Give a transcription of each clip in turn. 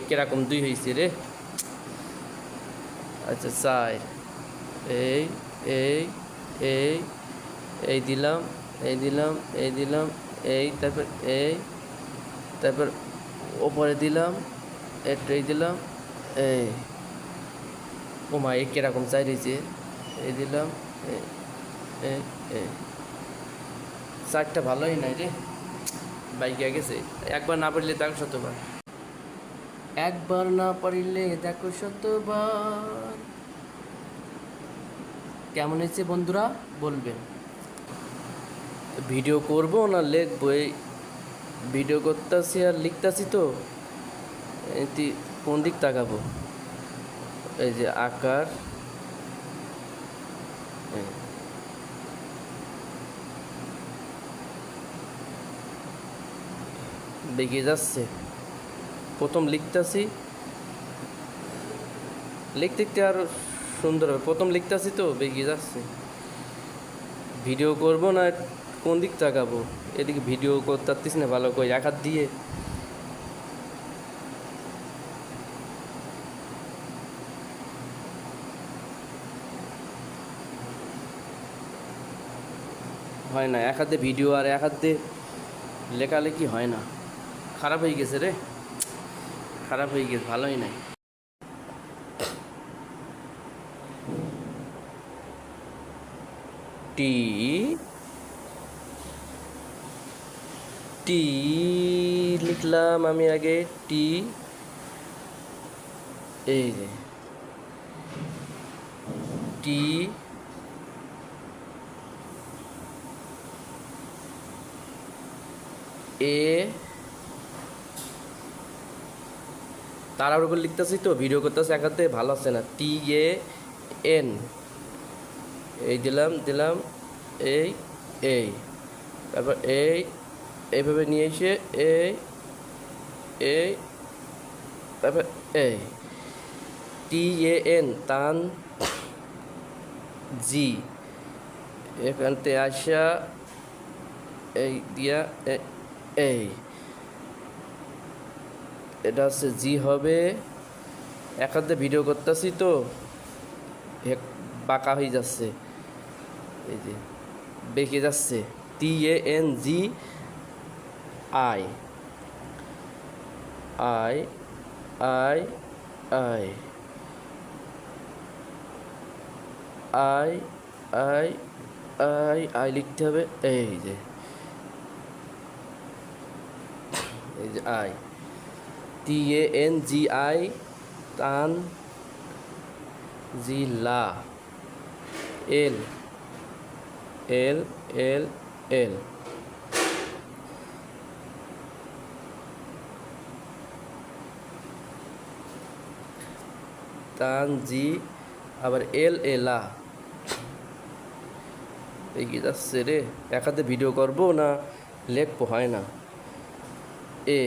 কিরকম 2 হয়েছে রে। আচ্ছা 4 এই এই এই এই দিলাম এই দিলাম এই দিলাম এই তারপর ওপরে দিলাম এই দিলাম এই। ও মা এই কিরকম 4 হয়েছে। এই দিলাম এই এই এই 4টা ভালোই নাই রে, বাইকে গেছে। একবার না পারলে দেখো শতবার, একবার না পারিলে দেখো শতবার। কেমন হয়েছে বন্ধুরা বলবেন। ভিডিও করব না লিখবো, এই ভিডিও করতেছি আর লিখতেছি তো কোন দিক তাকাবো। এই যে আকার বেগে যাচ্ছে। প্রথম লিখতেছি, লিখতে লিখতে আরো সুন্দর হবে। প্রথম লিখতেছি তো বেগে যাচ্ছে। ভিডিও করব না কোন দিক তাকাবো, এদিকে ভিডিও করতে পারতিস না ভালো করে, এক হাত দিয়ে। হয় না এক হাতে ভিডিও আর এক হাত দিয়ে লেখালেখি হয় না। খারাপ হয়ে গেছে রে, খারাপ হয়ে গেছে, ভালোই নাই। টি টি লিখলাম আমি আগে, টি এই যে টি এ তাড়াহুড়ো করে লিখতেছি তো, ভিডিও করতেছি একাতে, ভালো আছে না। টি এ এন এই দিলাম দিলাম এই এই তারপর এইভাবে নিয়ে এসে এই তারপর এই টি এ এন তান জি, এখানতে আসা এই দিয়া এই এটা হচ্ছে জি হবে। এক হাতে ভিডিও করতেছি তো বাঁকা হয়ে যাচ্ছে, এই যে বেঁকে যাচ্ছে। T A N G I I I I I I I I লিখতে হবে। এই যে I T A N G I তান জি লা এল এল এল এল তান জি আবার এল এলা। এগিয়ে যাচ্ছে রে, এক হাতে ভিডিও করবো না লেখবো, হয় না। এ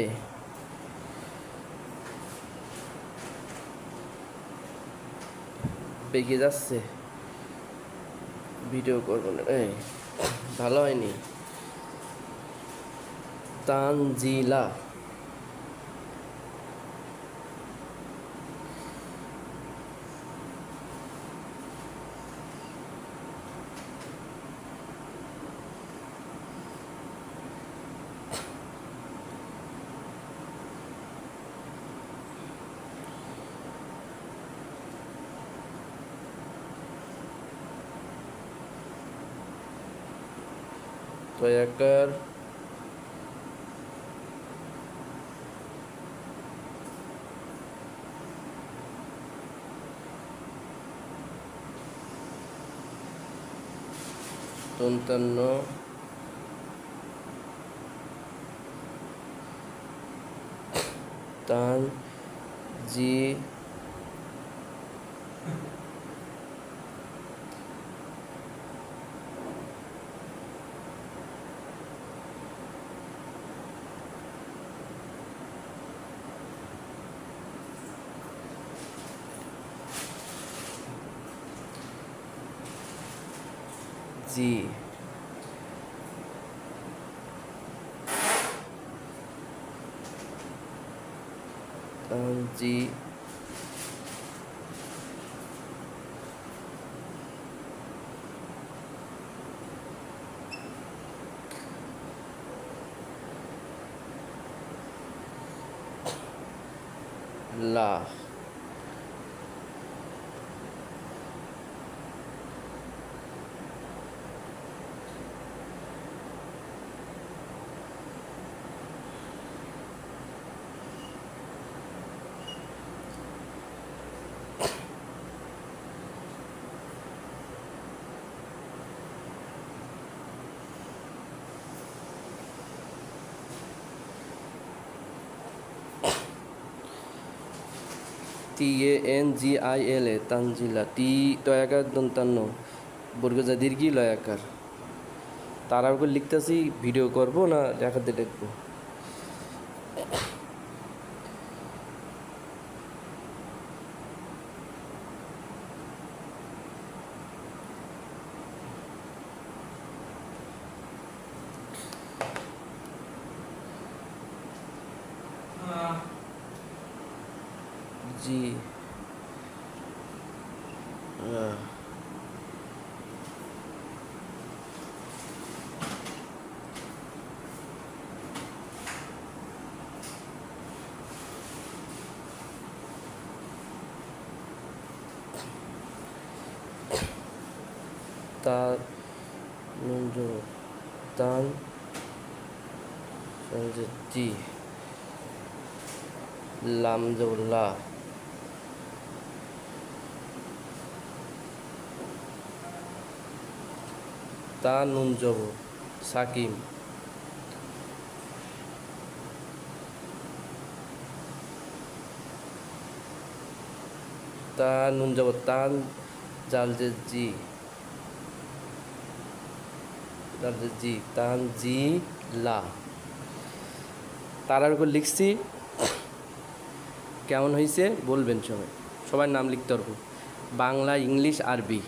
বেগে যাচ্ছে, ভিডিও করবো না, এই ভালো হয়নি। তানজিলা তয়াকার তন্তান্ন তান জি জি জি লা TANGILA তানজিলা টি তয়াকার দন্তান্ন বর্গজা দীর্ঘি লয়াকার তারা ওকে লিখতেছি ভিডিও করব না দেখাতে লিখবো জি তা তান জি লামজৌলা তা নুন জব সাকিম তা নুন জব তান জালজে জি জালজে জি তান জি লা তারার উপর লিখছি কেমন হয়েছে বলবেন সবাই সবার নাম লিখতে পারবো বাংলা ইংলিশ আরবি